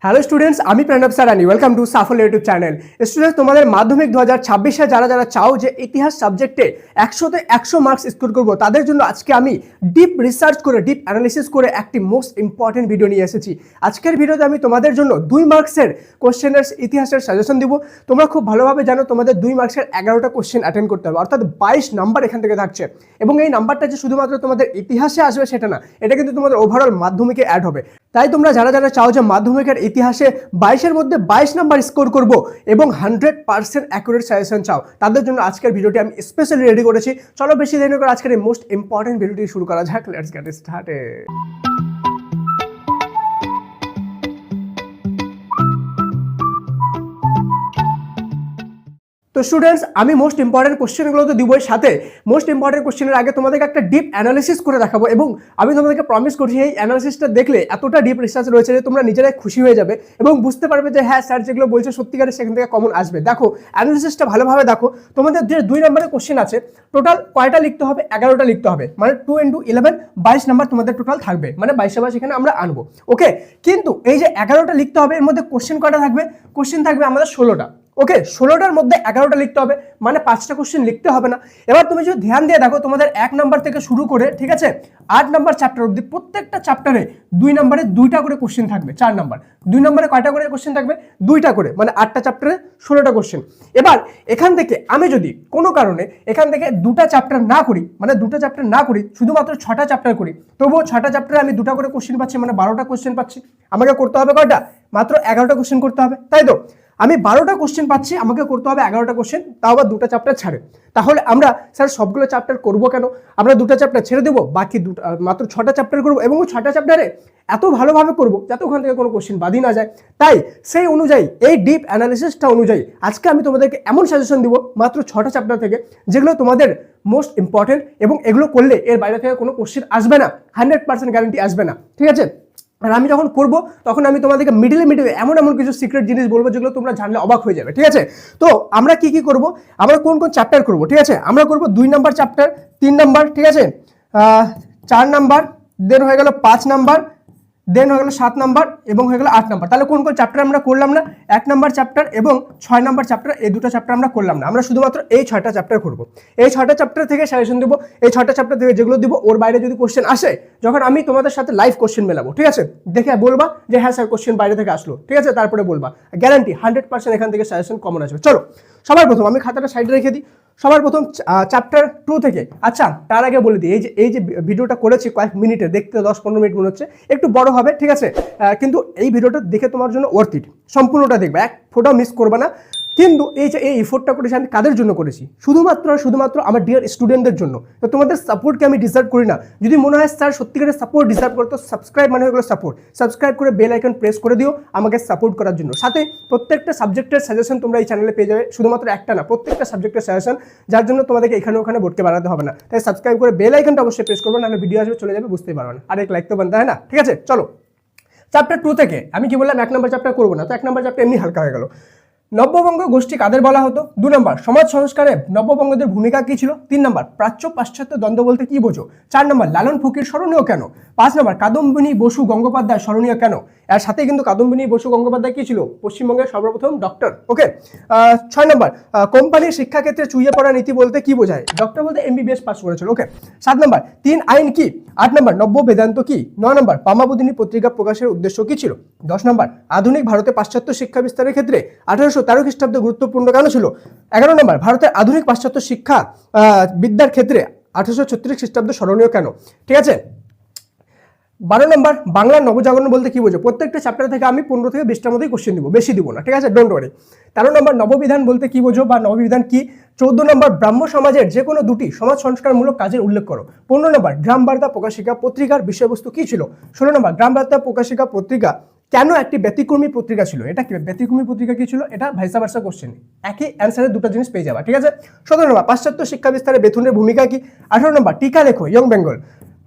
Hello students, আমি Pranab Sarani. Welcome to Safal YouTube channel. Students, তোমাদের মাধ্যমিক 2026-এ যারা যারা চাও যে ইতিহাস সাবজেক্টে 100-তে 100 মার্কস স্কোর করবো, তাদের জন্য আজকে আমি ডিপ রিসার্চ করে ডিপ অ্যানালিসিস করে একটি মোস্ট ইম্পর্টেন্ট ভিডিও নিয়ে এসেছি। আজকের ভিডিওতে আমি তোমাদের জন্য 2 মার্কসের কোশ্চেনের ইতিহাসের সাজেশন দিব। তোমরা খুব ভালোভাবে জানো তোমাদের 2 মার্কসের 11টা কোশ্চেন অ্যাটেন্ড করতে হবে, অর্থাৎ 22 নাম্বার এখান থেকে থাকছে। এবং এই নাম্বারটা যে শুধুমাত্র তোমাদের ইতিহাসে আসবে সেটা না, এটা কিন্তু তোমাদের ওভারঅল মাধ্যমিকে অ্যাড হবে। তাই তোমরা যারা যারা চাও যে মাধ্যমিকের ইতিহাসে 22-এর মধ্যে 22 নাম্বার স্কোর করব এবং 100% অ্যাকুরেট সাজেশন চাও, তাদের জন্য আজকের ভিডিওটি আমি স্পেশালি রেডি করেছি। চলো বেশি দেরি করে আজকের এই মোস্ট ইম্পর্টেন্ট ভিডিওটি শুরু করা যাক। Let's get started. তো স্টুডেন্টস, আমি মোস্ট ইম্পর্টেন্ট কোশ্চেনগুলো তো দিবই, সাথে মোস্ট ইম্পর্টেন্ট কোশ্চেনের আগে তোমাদেরকে একটা ডিপ অ্যানালিসিস করে দেখাবো। এবং আমি তোমাদেরকে প্রমিস করছি এই অ্যানালিসিসটা দেখলে এতটা ডিপ রিসার্চ রয়েছে যে তোমরা নিজেরাই খুশি হয়ে যাবে এবং বুঝতে পারবে যে হ্যাঁ স্যার যেগুলো বলছে সত্যিকারে সেখান থেকে কমন আসবে। দেখো অ্যানালিসিসটা ভালোভাবে দেখো। তোমাদের যে 2 নম্বরের কোশ্চেন আছে, টোটাল কয়টা লিখতে হবে? 11টা লিখতে হবে, মানে 2 × 11 22 নাম্বার তোমাদের টোটাল থাকবে, মানে 22 এখানে আমরা আনবো। ওকে, কিন্তু এই যে 11টা লিখতে হবে, এর মধ্যে কোশ্চেন কয়টা থাকবে? কোশ্চেন থাকবে আমাদের 16টা। ওকে, 16টার মধ্যে 11টা লিখতে হবে, মানে 5টা কোশ্চেন লিখতে হবে না। এবার তুমি যদি ধ্যান দিয়ে দেখো, তোমাদের 1 নাম্বার থেকে শুরু করে, ঠিক আছে, 8 নাম্বার চ্যাপ্টার অবধি প্রত্যেকটা চ্যাপ্টারে 2 নম্বরে 2টা করে কোশ্চেন থাকবে। 4 নাম্বার 2 নম্বরে কয়টা করে কোশ্চেন থাকবে? 2টা করে, মানে 8টা চ্যাপ্টারে 16টা কোশ্চেন। এবার এখান থেকে আমি যদি কোনো কারণে এখান থেকে 2টা চ্যাপ্টার না করি, মানে 2টা চ্যাপ্টার না করি, শুধুমাত্র 6টা চ্যাপ্টার করি, তবুও 6টা চ্যাপ্টারে আমি 2টা করে কোশ্চেন পাচ্ছি, মানে 12টা কোশ্চেন পাচ্ছি। আমাকে করতে হবে কয়টা? মাত্র 11টা কোশ্চেন করতে হবে, তাই তো? আমি 12টা কোশ্চেন পাচ্ছি, আমাকে করতে হবে 11টা কোশ্চেন, তাও আবার 2টা চ্যাপ্টার ছাড়ে। তাহলে আমরা স্যার সবগুলো চ্যাপ্টার করব কেন? আমরা 2টা চ্যাপ্টার ছেড়ে দেবো, বাকি মাত্র 6টা চ্যাপ্টার করবো এবং ওই 6টা চ্যাপ্টারে এত ভালোভাবে করবো যাতে ওখান থেকে কোনো কোশ্চেন বাদই না যায়। তাই সেই অনুযায়ী, এই ডিপ অ্যানালিসিসটা অনুযায়ী আজকে আমি তোমাদেরকে এমন সাজেশন দিব মাত্র 6টা চ্যাপ্টার থেকে, যেগুলো তোমাদের মোস্ট ইম্পর্টেন্ট এবং এগুলো করলে এর বাইরে থেকে কোনো কোশ্চেন আসবে না, 100% গ্যারান্টি আসবে না, ঠিক আছে? আর আমি যখন করব তখন আমি তোমাদেরকে মিডিলে এমন এমন কিছু সিক্রেট জিনিস বলবো যেগুলো তোমরা জানলে অবাক হয়ে যাবে, ঠিক আছে? তো আমরা কি কি করব, আমরা কোন কোন চ্যাপ্টার করব, ঠিক আছে? আমরা করব 2 নাম্বার চ্যাপ্টার, 3 নাম্বার, ঠিক আছে, 4 নাম্বার, দেন হয়ে গেল 5 নাম্বার, দেন হয়ে গেল 7 নাম্বার এবং হয়ে গেল 8 নাম্বার। তাহলে কোন কোন চ্যাপ্টার আমরা করলাম না? 1 নাম্বার চ্যাপ্টার এবং 6 নাম্বার চ্যাপ্টার, এই 2টা চ্যাপ্টার আমরা করলাম না। আমরা শুধুমাত্র এই 6টা চ্যাপ্টার করব। এই 6টা চ্যাপ্টার থেকে সাজেশন দেবো। এই 6টা চ্যাপ্টার থেকে যেগুলো দিব, ওর বাইরে যদি কোশ্চেন আসে, যখন আমি তোমাদের সাথে লাইভ কোশ্চেন মেলাবো, ঠিক আছে, দেখে বলবা যে হ্যাঁ স্যার কোশ্চেন বাইরে থেকে আসলো, ঠিক আছে, তারপরে বলবা গ্যারান্টি 100% এখান থেকে সাজেশন কমন আসবে। চলো সবার প্রথম আমি খাতাটা সাইডে রেখে দিই। সবার প্রথম চ্যাপ্টার 2 থেকে। আচ্ছা, তার আগে বলে দিই, এই যে ভিডিওটা করেছি কয়েক মিনিটে, দেখতে 10-15 মিনিট মনে হচ্ছে, একটু বড় হবে, ঠিক আছে, কিন্তু এই ভিডিওটা দেখে তোমার জন্য ওয়ার্থ ইট। সম্পূর্ণটা দেখবে, এক ফোটাও মিস করবে না। কিন্তু এই যে এই এফোর্টটা করেছি আমি কাদের জন্য করেছি? শুধুমাত্র আমার ডিয়ার স্টুডেন্টদের জন্য। তো তোমাদের সাপোর্টকে আমি ডিজার্ভ করি না? যদি মনে হয় স্যার সত্যিকারের সাপোর্ট ডিজার্ভ করতো, সাবস্ক্রাইব মানে হয়ে গেলো সাপোর্ট। সাবস্ক্রাইব করে বেল আইকন প্রেস করে দিও আমাকে সাপোর্ট করার জন্য। সাথে প্রত্যেকটা সাবজেক্টের সাজেশন তোমরা এই চ্যানেলে পেয়ে যাবে, শুধুমাত্র একটা না, প্রত্যেকটা সাবজেক্টের সাজেশন, যার জন্য তোমাদেরকে এখানে ওখানে বোর্ডকে বানাতে হবে না। তাই সাবস্ক্রাইব করে বেল আইকনটা অবশ্যই প্রেস করবে, নাহলে ভিডিও আসবে চলে যাবে, বুঝতেই পারবে না। আর এক লাইক তো বানতে হয় না, ঠিক আছে? চলো চ্যাপ্টার 2 থেকে। আমি কি বললাম 1 নম্বর চ্যাপ্টার করবো না, তো 1 নম্বর চ্যাপ্টার এমনি হালকা হয়ে গেল। নব্যবঙ্গ গোষ্ঠী কাদের বলা হতো? 2 নম্বর সমাজ সংস্কারে নব্যবঙ্গদের ভূমিকা কি ছিল? 3 নম্বর প্রাচ্য পাশ্চাত্য দ্বন্দ্ব বলতে কি বোঝো? 4 নম্বর লালন ফকির স্মরণীয় কেন? 5 নম্বর কাদম্বিনী বসু গঙ্গোপাধ্যায় স্মরণীয় কেন? এর সাথে কিন্তু কাদম্বিনী বসু গঙ্গোপাধ্যায় কি ছিল? পশ্চিমবঙ্গের সর্বপ্রথম ডক্টর। ওকে, 6 নম্বর কোম্পানির শিক্ষাক্ষেত্রে চুইয়ে পড়া নীতি বলতে কি বোঝায়? ডক্টর বলতে MBBS পাস করেছিল। ওকে, 7 নম্বর 3 আইন কি? 8 নম্বর নব্য বেদান্ত কি? 9 নম্বর পামাবোধিনী পত্রিকা প্রকাশের উদ্দেশ্য কি ছিল? 10 নম্বর আধুনিক ভারতে পাশ্চাত্য শিক্ষা বিস্তারের ক্ষেত্রে 1813 খ্রিস্টাব্দে গুরুত্বপূর্ণ কেন ছিল? 11 নম্বর ভারতের আধুনিক পাশ্চাত্য শিক্ষা বিদ্যার ক্ষেত্রে 1836 খ্রিস্টাব্দ স্মরণীয় কেন? ঠিক আছে। 12 নম্বর বাংলার নবজাগরণ বলতে কি বোঝো? প্রত্যেকটা চ্যাপ্টার থেকে আমি 15 থেকে 20টার মধ্যেই কোশ্চেন দিব, বেশি দিব না, ঠিক আছে, ডোন্ট ওয়ারি। 13 নম্বর নববিধান বলতে কি বোঝো বা নববিধান কি? 14 নম্বর ব্রাহ্ম সমাজের যে কোনো 2টি সমাজ সংস্কারমূলক কাজের উল্লেখ করো। 15 নম্বর গ্রাম বার্তা প্রকাশিকা পত্রিকার বিষয়বস্তু কি ছিল? 16 নম্বর গ্রাম বার্তা প্রকাশিকা পত্রিকা কেন একটি ব্যতিক্রমী পত্রিকা ছিল? এটা কি ব্যতিক্রমী পত্রিকা কি ছিল? এটা ভাইসা ভার্সা কোশ্চেন, একই অ্যান্সারে 2টা জিনিস পেয়ে যাবা, ঠিক আছে। 17 নম্বর পাশ্চাত্য শিক্ষা বিস্তারে বেথুনের ভূমিকা কি? 18 নম্বর টিকা লেখো ইয়ং বেঙ্গল।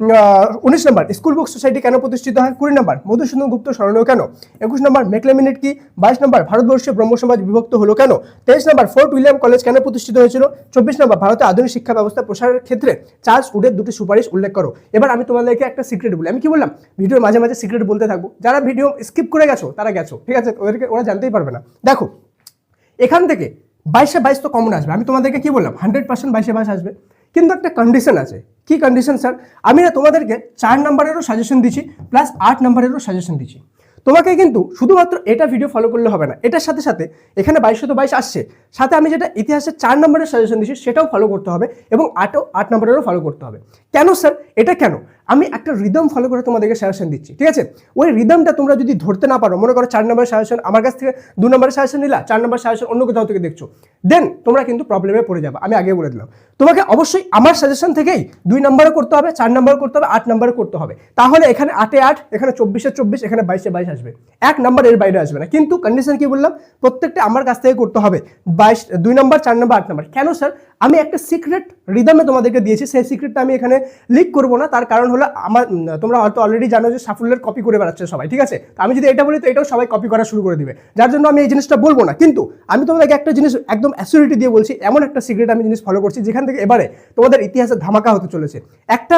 19 নম্বর স্কুল বুক সোসাইটি কেন প্রতিষ্ঠিত হয়? 20 নম্বর মধুসূদন গুপ্ত স্মরণীয় কেন? 21 নম্বর মেকলে মিনিট কি? 22 নম্বর ভারতবর্ষে ব্রহ্ম সমাজ বিভক্ত হলো কেন? 23 নম্বর ফোর্ট উইলিয়াম কলেজ কেন প্রতিষ্ঠিত হয়েছিল? 24 নম্বর ভারতে আধুনিক শিক্ষা ব্যবস্থা প্রসারের ক্ষেত্রে চার্লস উডের দুটি সুপারিশ উল্লেখ করো। এবার আমি তোমাদেরকে একটা সিক্রেট বলি। আমি কি বললাম, ভিডিওর মাঝে মাঝে সিক্রেট বলতে থাকবো। যারা ভিডিও স্কিপ করে গেছো তারা গেছো, ঠিক আছে, ওরা জানতেই পারবে না। দেখো এখান থেকে 22 তো কমন আসবে। আমি তোমাদেরকে কি বললাম, 100% 22 আসবে, কিন্তু একটা কন্ডিশন আছে। কি কন্ডিশন স্যার? আমি না তোমাদেরকে 4 নম্বরেরও সাজেশন দিচ্ছি প্লাস 8 নম্বরেরও সাজেশন দিচ্ছি। তোমাকে কিন্তু শুধুমাত্র এটা ভিডিও ফলো করলে হবে না, এটার সাথে সাথে এখানে 22 আসছে, সাথে আমি যেটা ইতিহাসের 4 নম্বরের সাজেশন দিচ্ছি সেটাও ফলো করতে হবে এবং 8 নম্বরেরও ফলো করতে হবে। কেন স্যার? এটা কেন? আমি একটা রিদম ফলো করে তোমাদেরকে সাজেশন দিচ্ছি, ঠিক আছে? ওই রিদমটা তোমরা যদি ধরতে না পারো, মনে করো 4 নম্বরের সাজেশন আমার কাছ থেকে 2 নম্বরের সাজেশন নিলা, 4 নম্বর সাজেশন অন্য কোথাও থেকে দেখছো, দেন তোমরা কিন্তু প্রবলেমে পড়ে যাবে। আমি আগে বলে দিলাম, তোমাকে অবশ্যই আমার সাজেশন থেকেই 2 নম্বরও করতে হবে, 4 নম্বর করতে হবে, 8 নম্বর করতে হবে। তাহলে এখানে 8 8, এখানে 24 24, এখানে 22 আসবে। 1 নম্বর এর বাইরে আসবে না। কিন্তু কন্ডিশন কি বললাম, প্রত্যেকটা আমার কাছ থেকে করতে হবে। 2 নম্বর, 4 নম্বর, 8 নম্বর। কেন স্যার? আমি একটা সিক্রেট রিদমে তোমাদেরকে দিয়েছি, সেই সিক্রেটটা আমি এখানে লিক করবো না। তার কারণ হলো আমার, তোমরা হয়তো অলরেডি জানো যে সাফল্যের কপি করে বেড়াচ্ছে সবাই, ঠিক আছে? আমি যদি এটা বলি তো এটাও সবাই কপি করা শুরু করে দিবে, যার জন্য আমি এই জিনিসটা বলবো না। কিন্তু আমি তোমাদেরকে একটা জিনিস একদম অ্যাসিউরিটি দিয়ে বলছি, এমন একটা সিক্রেট আমি জিনিস ফলো করছি যেখান থেকে এবারে তোমাদের ইতিহাসে ধামাকা হতে চলেছে। একটা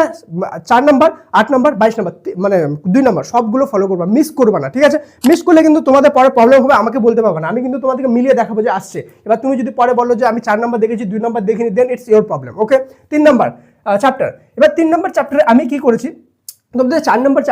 4 নম্বর, 8 নম্বর, 22 নম্বর, মানে 2 নম্বর সবগুলো ফলো করবা, মিস করবা না, ঠিক আছে? মিস করলে কিন্তু তোমাদের পরে প্রবলেম হবে, আমাকে বলতে পারবে না। আমি কিন্তু তোমাদেরকে মিলিয়ে দেখাবো যে আসছে। এবার তুমি যদি পরে বলো যে আমি 4 নম্বর দেখেছি 2 নম্বর দেখিনি, then it's your problem. Okay, 3 নম্বর চ্যাপ্টার। এবার 3 নম্বর চ্যাপ্টারে আমি কি করেছি, তোমাদের 4 নম্বর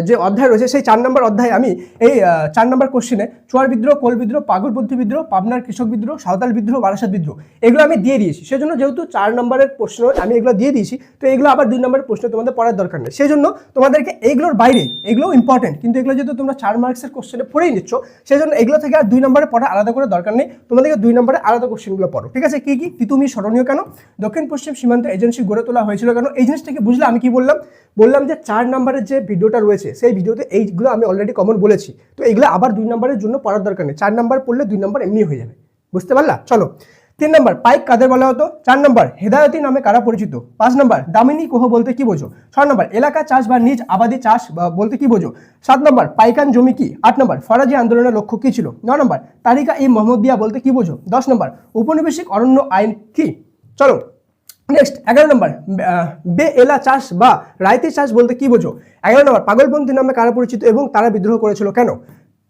যে অধ্যায় রয়েছে সেই 4 নম্বর অধ্যায়ে আমি এই 4 নম্বর কোশ্চেনে চুয়ার বিদ্রোহ, কোল বিদ্রোহ, পাগলপন্থী বিদ্রোহ, পাবনার কৃষক বিদ্রোহ, সাঁওতাল বিদ্রোহ, বারাসাত বিদ্রোহ এগুলো আমি দিয়ে দিয়েছি। সেজন্য যেহেতু 4 নম্বরের প্রশ্ন আমি এগুলো দিয়ে দিয়েছি, তো এগুলো আবার 2 নম্বরের প্রশ্ন তোমাদের পড়ার দরকার নেই। সেই জন্য তোমাদেরকে এইগুলোর বাইরে, এগুলো ইম্পর্টেন্ট, কিন্তু এগুলো যেহেতু তোমরা 4 মার্কসের কোশ্চেনে পড়েই নিচ্ছ, সেই জন্য এগুলো থেকে আর 2 নম্বরে পড়া আলাদা করে দরকার নেই। তোমাদেরকে 2 নম্বরে আলাদা কোশ্চেনগুলো পড়ো, ঠিক আছে? কি কি? তিতুমি স্মরণীয় কেন? দক্ষিণ পশ্চিম সীমান্ত এজেন্সি গড়ে তোলা হয়েছিল কেন? এই জিনিসটাকে বুঝলে আমি কি বললাম, যে 4 নম্বরের যে ভিডিওটা রয়েছে সেই ভিডিওতে এইগুলো আমি অলরেডি কমন বলেছি, তো এগুলো আবার 2 নম্বরের জন্য পড়ার দরকার নেই। 4 নম্বর পড়লে 2 নম্বর এমনি হয়ে যাবে, বুঝতে পারলা? চলো 3 নম্বর পাইক কাদের বলা হতো? 4 নম্বর হেদায়তি নামে কারা পরিচিত? 5 নম্বর দামিনী কোহ বলতে কি বোঝো? 6 নম্বর এলাকা চাষ বা নিজ আবাদি চাষ বলতে কি বোঝো? 7 নম্বর পাইকান জমি কি? 8 নম্বর ফরাজি আন্দোলনের লক্ষ্য কি ছিল? 9 নম্বর তারিকা ই মোহাম্মদিয়া বলতে কি বোঝো? 10 নম্বর উপনিবেশিক অরণ্য আইন কি? চলো নেক্সট 11 নম্বর বেএলা চাষ বা রাইতি চাষ বলতে কি বোঝো? 11 নম্বর পাগলপন্থী নামে কারা পরিচিত এবং তারা বিদ্রোহ করেছিল কেন?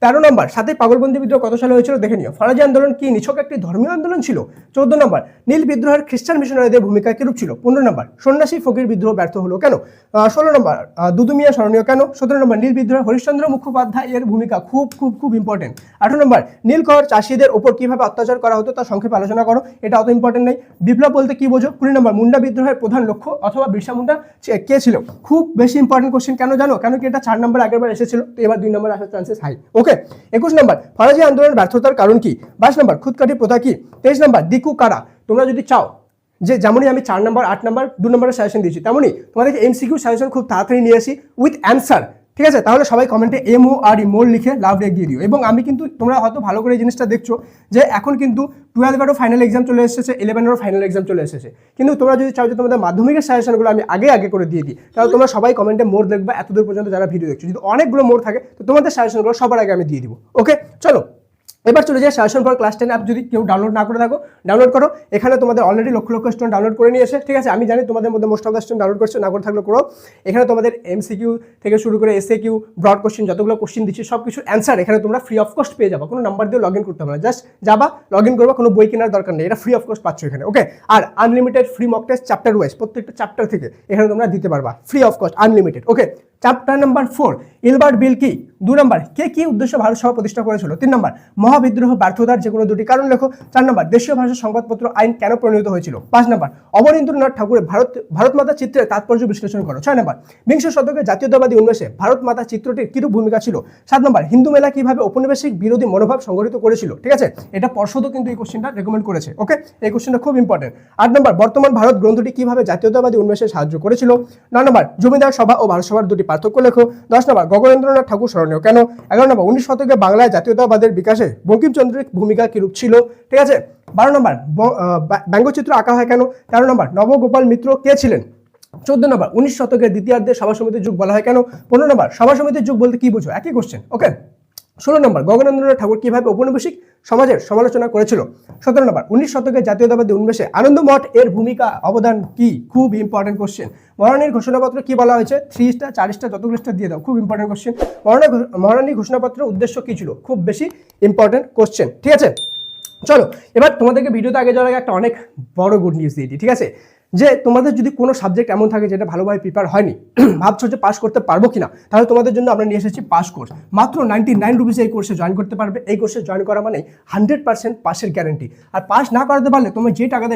13 নম্বর সাথে পাগলপন্থী বিদ্রোহ কত সালে হয়েছিল দেখে নিও। ফরাজি আন্দোলন কি নিছক একটি ধর্মীয় আন্দোলন ছিল? 14 নম্বর নীল বিদ্রোহের খ্রিস্টান মিশনারিদের ভূমিকা কিরূপ ছিল? 15 নম্বর সন্ন্যাসী ফকির বিদ্রোহ ব্যর্থ হলো কেন? 16 নম্বর দুদুমিয়া স্মরণীয় কেন? 17 নম্বর নীল বিদ্রোহে হরিশ্চন্দ্র মুখোপাধ্যায়ের ভূমিকা খুব খুব খুব ইম্পর্টেন্ট। 18 নম্বর নীলকর চাষিদের ওপর কিভাবে অত্যাচার করা হতো তা সংক্ষেপে আলোচনা করো, এটা অত ইম্পর্টেন্ট নেই। বিপ্লব বলতে কি বোঝো? 20 নম্বর মুন্ডা বিদ্রোহের প্রধান লক্ষ্য অথবা বিরসা মুন্ডা কে ছিল? খুব বেশি ইম্পর্টেন্ট কোশ্চেন, কেন জানো? কেন কি এটা 4 নম্বর আগেরবার এসেছিল, তো এবার 2 নম্বর আসার চান্সেস হাই। ওকে, 21 নম্বর ফরাজি আন্দোলনের ব্যর্থতার কারণ কি? 22 নম্বর খুদকাঠি প্রথা কি? 23 নম্বর দিকু কারা? তোমরা যদি চাও যে যেমনই আমি 4 নম্বর 8 নম্বর 2 নম্বরের সাজেশন দিয়েছি, তেমনই তোমাদেরকে এমসিকিউ সাজেশন খুব তাড়াতাড়ি নিয়ে আসি উইথ অ্যান্সার, ঠিক আছে? তাহলে সবাই কমেন্টে MORE মোর লিখে লাভ রেক দিয়ে দিও। এবং আমি কিন্তু তোমরা হয়তো ভালো করে এই জিনিসটা দেখছো যে এখন কিন্তু 12-এরও ফাইনাল এক্সাম চলে এসেছে, 11-এরও ফাইনাল এক্সাম চলে এসেছে, কিন্তু তোমরা যদি চাও যে তোমাদের মাধ্যমিকের সাজেশনগুলো আমি আগে করে দিয়ে দিই, তাহলে তোমরা সবাই কমেন্টে মোর দেখবে এতদূর পর্যন্ত যারা ভিডিও দেখছো। যদি অনেকগুলো মোর থাকে তো তোমাদের সাজেশনগুলো সবার আগে আমি দিয়ে দিব। ওকে, চলো এবার চলে যায় সাজেশন ফর ক্লাস 10 অ্যাপ। যদি কেউ ডাউনলোড না করে থাকো ডাউনলোড করো, এখানে তোমাদের already lakh lakh student download করে নিয়েছে, ঠিক আছে? আমি জানি তোমাদের মধ্যে most of the student download করছে, না করে থাকলে করো। এখানে তোমাদের MCQ থেকে শুরু করে SAQ, ব্রড কোশ্চেন, যতগুলো কোশ্চেন দিচ্ছি সব কিছু অ্যান্সার এখানে তোমরা ফ্রি অফ কস্ট পেয়ে যাবো। কোনো নাম্বার দিয়ে লগ ইন করতে হবে না, জাস্ট যাবা লগ ইন করবা, কোনো বই কেনার দরকার নেই, এটা ফ্রি অফ কস্ট পাচ্ছ এখানে। ওকে, আর unlimited free mock test chapter wise প্রত্যেকটা চ্যাপ্টার থেকে এখানে তোমরা দিতে পারবা free of cost unlimited. Okay, chapter number 4 Ilbert bill কি? 2 নম্বর কে কি উদ্দেশ্যে ভারত সভা প্রতিষ্ঠা করেছিল? 3 নম্বর মহাবিদ্রোহ ব্যর্থতার যে কোনো দুটি কারণ লেখো। 4 নম্বর দেশীয় ভাষা সংবাদপত্র আইন কেন প্রণীত হয়েছিল? 5 নম্বর অবনীন্দ্রনাথ ঠাকুরের ভারত মাতা চিত্রের তাৎপর্য বিশ্লেষণ করো। 6 নম্বর বিংশ শতকের জাতীয়তাবাদী উন্মেষে ভারত মাতা চিত্রটির কিরূপ ভূমিকা ছিল? 7 নম্বর হিন্দু মেলা কিভাবে ঔপনিবেশিক বিরোধী মনোভাব সংগঠিত করেছিল? ঠিক আছে, এটা পর্ষদও কিন্তু এই কোশ্চেনটা রেকমেন্ড করেছে। ওকে, এই কোশ্চেনটা খুব ইম্পর্টেন্ট। 8 নম্বর বর্তমান ভারত গ্রন্থটি কিভাবে জাতীয়তাবাদী উন্মেষে সাহায্য করেছিল? 9 নম্বর জমিদার সভা ও ভারত সভার দুটি পার্থক্য লেখো। 10 নম্বর গগনেন্দ্রনাথ ঠাকুর স্মরণীয় কেন? 11 নম্বর 19 শতকে বাংলায় জাতীয়তাবাদের বিকাশে বঙ্কিমচন্দ্রের ভূমিকা কিরূপ ছিল? ঠিক আছে, 12 নম্বর ব্যঙ্গচিত্র আঁকা হয় কেন? 13 নম্বর নবগোপাল মিত্র কে ছিলেন? 14 নম্বর 19 শতকের দ্বিতীয়ার্ধে সভা সমিতির যুগ বলা হয় কেন? 15 নম্বর সভা সমিতির যুগ বলতে কি বোঝো? একই কোশ্চেন। ওকে। 16 নম্বর গগনেন্দ্রনাথ ঠাকুর কিভাবে ঔপনিবেশিক সমাজের সমালোচনা করেছিল? 17 নম্বর 19 শতকের জাতীয়তাবাদী উন্মেষে আনন্দ মঠ এর ভূমিকা অবদান কি? খুব ইম্পর্টেন্ট কোশ্চেন। মহারানীর ঘোষণাপত্র কি বলা হয়েছে? 3 স্টার 4 স্টার যতগুলো স্টার দিয়ে দাও, খুব ইম্পর্টেন্ট কোশ্চেন। মহারানীর ঘোষণাপত্রের উদ্দেশ্য কি ছিল? খুব বেশি ইম্পর্টেন্ট কোশ্চেন, ঠিক আছে। চলো এবার তোমাদেরকে ভিডিওতে আগে যাওয়ার আগে একটা অনেক বড় গুড নিউজ দিয়ে দিই, ঠিক আছে। যে তোমাদের যদি কোনো সাবজেক্ট এমন থাকে যেটা ভালোভাবে প্রিপেয়ার হয়নি, ভাবছো যে পাস করতে পারবো কিনা, তাহলে তোমাদের জন্য আমরা নিয়ে এসেছি পাস কোর্স। মাত্র 99 রুপিসে এই কোর্সে জয়েন করতে পারবে। এই কোর্সে জয়েন করা মানে 100% পাসের গ্যারেন্টি। আর পাস না করাতে পারলে তোমার যে টাকাতে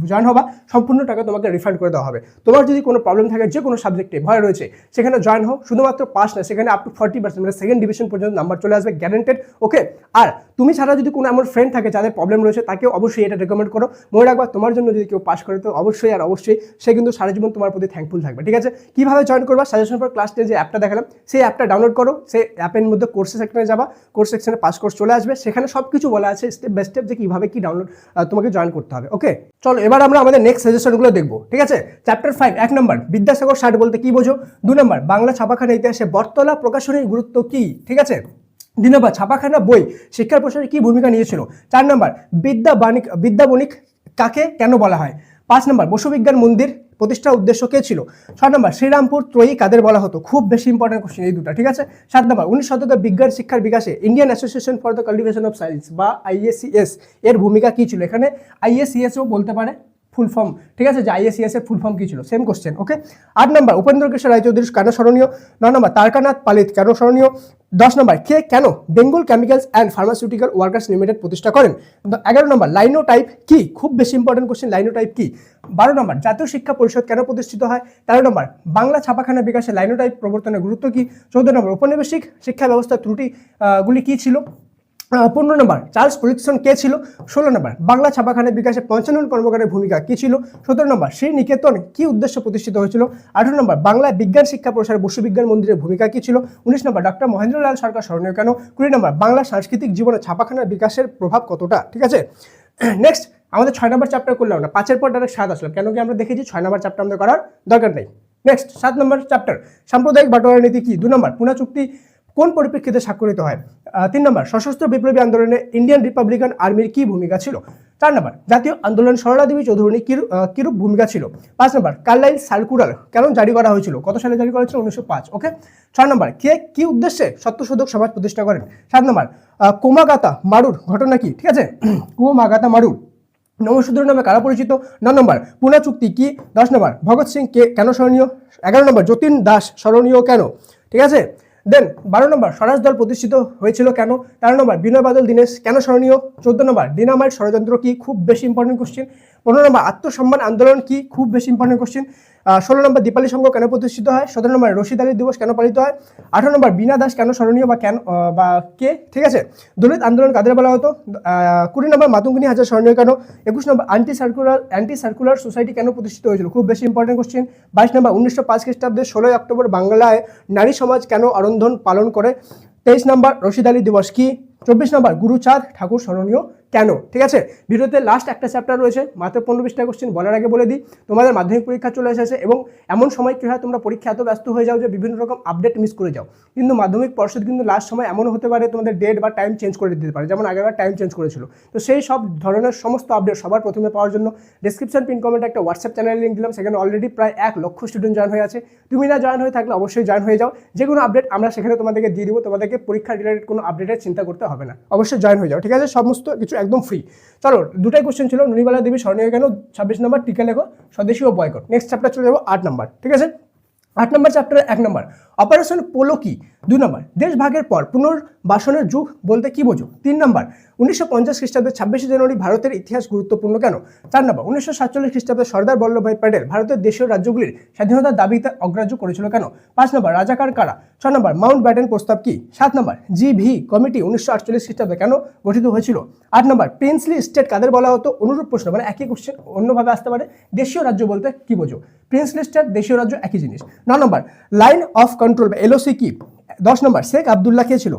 জয়েন হবা সম্পূর্ণ টাকা তোমাকে রিফান্ড করে দেওয়া হবে। তোমার যদি কোনো প্রবলেম থাকে যে কোনো সাবজেক্টে ভয় রয়েছে, সেখানে জয়েন হও। শুধুমাত্র পাস না, সেখানে আপ টু 40% মানে সেকেন্ড ডিভিশন পর্যন্ত নাম্বার চলে আসবে, গ্যারেন্টেড। ওকে। আর তুমি ছাড়া যদি কোনো এমন ফ্রেন্ড থাকে যাদের প্রবলেম রয়েছে, তাকেও অবশ্যই এটা রেকমেন্ড করো। মনে রাখবা তোমার জন্য যদি কেউ পাস করে তো অবশ্যই আর অবশ্যই সে কিন্তু সারা জীবন তোমার প্রতি থ্যাঙ্কফুল থাকবে, ঠিক আছে। কিভাবে জয়েন করবা? সাজেশন ফর ক্লাস 10 যে অ্যাপটা দেখালাম, সেই অ্যাপটা ডাউনলোড করো। সেই অ্যাপের মধ্যে কোর্সেস সেকশনে যাবা, কোর্স সেকশনে পাস কোর্স চলে আসবে। সেখানে সব কিছু বলা আছে স্টেপ বাই স্টেপ যে কিভাবে কি ডাউনলোড তোমাকে জয়েন করতে হবে। ওকে, চলো এবার আমরা আমাদের নেক্সট সাজেশনগুলো দেখবো, ঠিক আছে। চ্যাপ্টার 5 1 নম্বর বিদ্যাসাগর ষাট বলতে কি বোঝো? 2 নম্বর বাংলা ছাপাখানা ইতিহাসে বটতলা প্রকাশনীর গুরুত্ব কি? ঠিক আছে। 2 নম্বর ছাপাখানা বই শিক্ষার প্রসারে কি ভূমিকা নিয়েছিল? 4 নম্বর বিদ্যা বণিক কাকে কেন বলা হয়? 5 নম্বর বসুবিজ্ঞান মন্দির প্রতিষ্ঠার উদ্দেশ্য কে ছিল? 6 নম্বর শ্রীরামপুর ত্রয়ী কাদের বলা হতো? খুব বেশি ইম্পর্টেন্ট কোশ্চেন এই দুটো, ঠিক আছে। 7 নম্বর 19 শতকের বিজ্ঞান শিক্ষার বিকাশে Indian association for the cultivation of science বা IACS এর ভূমিকা কি ছিল? এখানে IACSও বলতে পারে ফুল ফর্ম, ঠিক আছে, যে IACS এর ফুল ফর্ম কি ছিল? Same question. ওকে। 8 নম্বর উপেন্দ্র কিশোর রায়চৌধুরী কেন স্মরণীয়? 9 নম্বর তারকানাথ পালিত কেন স্মরণীয়? 10 নম্বর কে কেন Bengal chemicals and pharmaceutical workers limited প্রতিষ্ঠা করেন? 11 নম্বর লাইনোটাইপ কি? খুব বেশি ইম্পর্টেন্ট কোশ্চেন, লাইনোটাইপ কি? 12 নম্বর জাতীয় শিক্ষা পরিষদ কেন প্রতিষ্ঠিত হয়? 13 নম্বর বাংলা ছাপাখানা বিকাশে লাইনোটাইপ প্রবর্তনের গুরুত্ব কি? 14 নম্বর উপনিবেশিক শিক্ষা ব্যবস্থার ত্রুটিগুলি কি ছিল? 15 নম্বর চার্লস পলিক্সন কে ছিল? 16 নম্বর বাংলা ছাপাখানার বিকাশে পঞ্চানন কর্মকারের ভূমিকা কি ছিল? 17 নম্বর শ্রী নিকেতন কি উদ্দেশ্য প্রতিষ্ঠিত হয়েছিল? 18 নম্বর বাংলায় বিজ্ঞান শিক্ষা প্রসারে বসুবিজ্ঞান মন্দিরের ভূমিকা কি ছিল? 19 নম্বর ডক্টর মহেন্দ্রলাল সরকার স্মরণীয় কেন? 20 নম্বর বাংলা সাংস্কৃতিক জীবনে ছাপাখানার বিকাশের প্রভাব কতটা? ঠিক আছে। নেক্সট আমাদের 6 নম্বর চ্যাপ্টার করলাম না, 5 এর পর ডাইরেক্ট 7 আসলাম, কেন কি আমরা দেখেছি 6 নম্বর চ্যাপ্টার আমাদের করার দরকার নেই। নেক্সট 7 নম্বর চ্যাপ্টার সাম্প্রদায়িক বাটোয়ারা নীতি কি? 2 নম্বর পুনা চুক্তি কোন পরিপ্রেক্ষিতে স্বাক্ষরিত হয়? 3 নম্বর সশস্ত্র বিপ্লবী আন্দোলনে ইন্ডিয়ান রিপাবলিকান আর্মির কি ভূমিকা ছিল? 4 নম্বর জাতীয় আন্দোলন সরলা দেবী চৌধুরী কিরূপ ভূমিকা ছিল? 5 নম্বর কার্লাইল সার্কুলার কেন জারি করা হয়েছিল? কত সালে জারি করা হয়েছিল? 1905। ওকে। 6 নম্বর কে কি উদ্দেশ্যে সত্যশোধক সমাজ প্রতিষ্ঠা করেন? 7 নম্বর কোমাগাতা মারুর ঘটনা কি? ঠিক আছে, কোমাগাতা মারুর নমশূদ্র নামে কারা পরিচিত? 9 নম্বর পুনা চুক্তি কি? 10 নম্বর ভগৎ সিং কে কেন স্মরণীয়? 11 নম্বর যতীন দাস স্মরণীয় কেন? ঠিক আছে। দেন 12 নম্বর স্বরাজ দল প্রতিষ্ঠিত হয়েছিল কেন? 13 নম্বর বিনয় বাদল দীনেশ কেন স্মরণীয়? 14 নম্বর ডিনামাইট ষড়যন্ত্র কি? খুব বেশি ইম্পর্টেন্ট কোশ্চেন। 15 নম্বর আত্মসম্মান আন্দোলন কি? খুব বেশি ইম্পর্টেন্ট কোশ্চেন। 16 নম্বর দীপালি সংঘ কেন প্রতিষ্ঠিত হয়? 17 নম্বর রশিদ আলী দিবস কেন পালিত হয়? 18 নম্বর বীণা দাস কেন স্মরণীয় বা কেন বা কে? ঠিক আছে। দলিত আন্দোলন কাদের বলা হতো? 20 নম্বর মাতঙ্গিনী হাজরা স্মরণীয় কেন? 21 নম্বর অ্যান্টি সার্কুলার সোসাইটি কেন প্রতিষ্ঠিত হয়েছিল? খুব বেশি ইম্পর্টেন্ট কোশ্চেন। 22 নম্বর 1905 খ্রিস্টাব্দে 16 অক্টোবর বাংলায় নারী সমাজ কেন অরন্ধন পালন করে? 23 নম্বর রশিদ আলী দিবস কি? 24 নম্বর গুরুচাঁদ ঠাকুর স্মরণীয় কেন? ঠিক আছে। ভিডিওতে লাস্ট একটা চ্যাপ্টার রয়েছে, মাত্র 15-20টা কোশ্চেন। বলার আগে বলে দিই, তোমাদের মাধ্যমিক পরীক্ষা চলে এসেছে এবং এমন সময় কি হয় তোমরা পরীক্ষা এত ব্যস্ত হয়ে যাও যে বিভিন্ন রকম আপডেট মিস করে যাও। কিন্তু মাধ্যমিক পর্ষদ কিন্তু লাস্ট সময় এমন হতে পারে তোমাদের ডেট বা টাইম চেঞ্জ করে দিতে পারে, যেমন আগেরবার টাইম চেঞ্জ করেছিল। তো সেই সব ধরনের সমস্ত আপডেট সবার প্রথমে পাওয়ার জন্য ডেসক্রিপশন পিন কমেন্টে একটা হোয়াটসঅ্যাপ চ্যানেল লিঙ্ক দিলাম, সেখানে অলরেডি প্রায় 1 লক্ষ স্টুডেন্ট জয়েন হয়ে আছে। তুমি না জয়েন হয়ে থাকলে অবশ্যই জয়েন হয়ে যাও, যে কোনো আপডেট আমরা সেখানে তোমাদেরকে দিয়ে দিব। তোমাদেরকে পরীক্ষা রিলেটেড কোনো আপডেটের চিন্তা করতে হবে না, অবশ্যই জয়েন হয়ে যাও, ঠিক আছে। সমস্ত কিছু একদম ফ্রি। চলো, দুটাই কোশ্চেন ছিল, ননিবালা দেবী স্মরণীয় কেন? 26 নম্বর টিকা লেখো স্বদেশী ও বয়কট। নেক্সট চ্যাপ্টার চলে যাবো 8 নম্বর, ঠিক আছে। 8 নম্বর চ্যাপ্টারে 1 নম্বর অপারেশন পোলো কি? 2 নম্বর দেশ ভাগের পর পুনর্বাসনের যুগ বলতে কি বোঝো? 3 নম্বর 1950 খ্রিস্টাব্দে 26শে জানুয়ারি ভারতের ইতিহাস গুরুত্বপূর্ণ কেন? 4 নম্বর 1947 খ্রিস্টাব্দে সর্দার বল্লভভাই প্যাটেল ভারতের দেশীয় রাজ্যগুলির স্বাধীনতার দাবিতে অগ্রাহ্য করেছিল কেন? 5 নম্বর রাজাকার কারা? 6 নম্বর মাউন্ট ব্যাটেন প্রস্তাব কি? 7 নম্বর GV কমিটি 1948 খ্রিস্টাব্দে কেন গঠিত হয়েছিল? 8 নম্বর প্রিন্সলি স্টেট কাদের বলা হতো? অনুরূপ প্রশ্ন, মানে একই কোশ্চেন অন্যভাবে আসতে পারে। দেশীয় রাজ্য বলতে কি বোঝো? প্রিন্সলি স্টেট দেশীয় রাজ্য একই জিনিস। 9 নম্বর লাইন অফ কন্ট্রোল বা LOC কি? 10 নম্বর শেখ আবদুল্লাহ কে ছিল?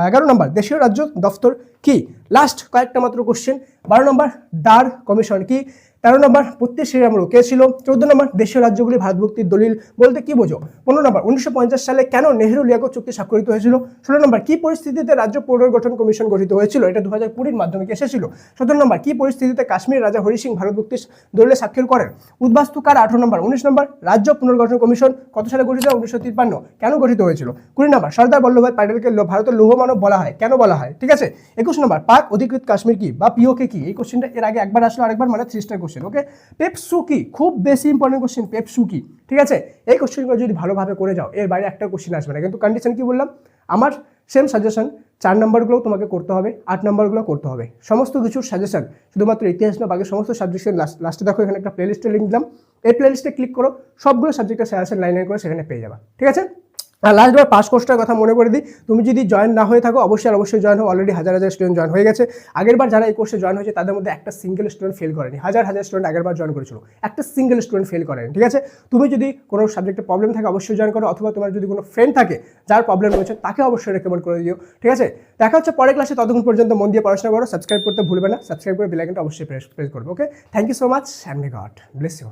11 নম্বর দেশীয় রাজ্য দফতর কি? লাস্ট কয়েকটা মাত্র কোশ্চেন। 12 নম্বর দার কমিশন কি? 13 নম্বর পূর্তি শ্রীরামুলু কে ছিল? 14 নম্বর দেশীয় রাজ্যগুলি ভারতভুক্তির দলিল বলতে কি বোঝো? 15 নম্বর 1950 সালে কেন নেহেরু লিয়াকত চুক্তি স্বাক্ষরিত হয়েছিল? 16 নম্বর কি পরিস্থিতিতে রাজ্য পুনর্গঠন কমিশন গঠিত হয়েছিল? এটা 2020 মাধ্যমিকে এসেছিল। 17 নম্বর কি পরিস্থিতিতে কাশ্মীর রাজা হরি সিং ভারতভুক্তির দলিলে স্বাক্ষর করেন? উদ্বাস্তু কার? 18 নম্বর। 19 নম্বর রাজ্য পুনর্গঠন কমিশন কত সালে গঠিত? 1953। কেন গঠিত হয়েছিল? 20 নম্বর সর্দার বল্লভভাই প্যাটেলকে ভারতের লৌহ মানব বলা হয়, কেন বলা হয়? ঠিক আছে। 21 নম্বর পাক অধিকৃত কাশ্মীর কি বা পিওকে কি? এই কোশ্চেনটা এর আগে একবার আসলো, আরেকবার, মানে 3 স্টার কোশ্চেন। ওকে, পেপসু কি? খুব বেশি ইম্পর্টেন্ট কোশ্চেন, পেপসু কি? ঠিক আছে, এই কোশ্চেনগুলো যদি ভালোভাবে করে যাও এর বাইরে একটা কোশ্চেন আসবে না, কিন্তু কন্ডিশন কি বললাম? আমার সেম সাজেশন 4 নম্বরগুলো তোমাকে করতে হবে, 8 নম্বরগুলো করতে হবে, সমস্ত কিছুর সাজেশন, শুধুমাত্র ইতিহাস না, বাকি সমস্ত সাবজেক্টের লাস্টে দেখো এখানে একটা প্লেলিস্টের লিঙ্ক দিলাম, এই প্লেলিস্টে ক্লিক করো, সবগুলো সাবজেক্টের সাজেশন লাইন করে সেখানে পেয়ে যাবা। ঠিক আছে। আর লাস্টবার পাস কোর্সটার কথা মনে করে দিই, তুমি যদি জয়েন না হয়ে থাকো অবশ্যই জয়েন হও। অলরেডি হাজার স্টুডেন্ট জয়েন হয়ে গেছে। আগেরবার যারা এই কোর্সে জয়েন হয়েছে তাদের মধ্যে একটা সিঙ্গেল স্টুডেন্ট ফেল করেনি। হাজার স্টুডেন্ট আগেরবার জয়েন করেছিল, একটা সিঙ্গেল স্টুডেন্ট ফেল করেনি। ঠিক আছে, তুমি যদি কোনো সাবজেক্টে প্রবলেম থাকে অবশ্যই জয়েন করো, অথবা তোমার যদি কোনো ফ্রেন্ড থাকে যার প্রবলেম রয়েছে তাকে অবশ্যই রেকমেন্ড করে দিও। ঠিক আছে, দেখা হচ্ছে পরের ক্লাসে, ততক্ষণ পর্যন্ত মন দিয়ে পড়াশোনা করো, সাবস্ক্রাইব করতে ভুলবে না, সাবস্ক্রাইব করে বেল আইকনটা অবশ্যই প্রেস করবে। Okay, thank you so much and may God bless you.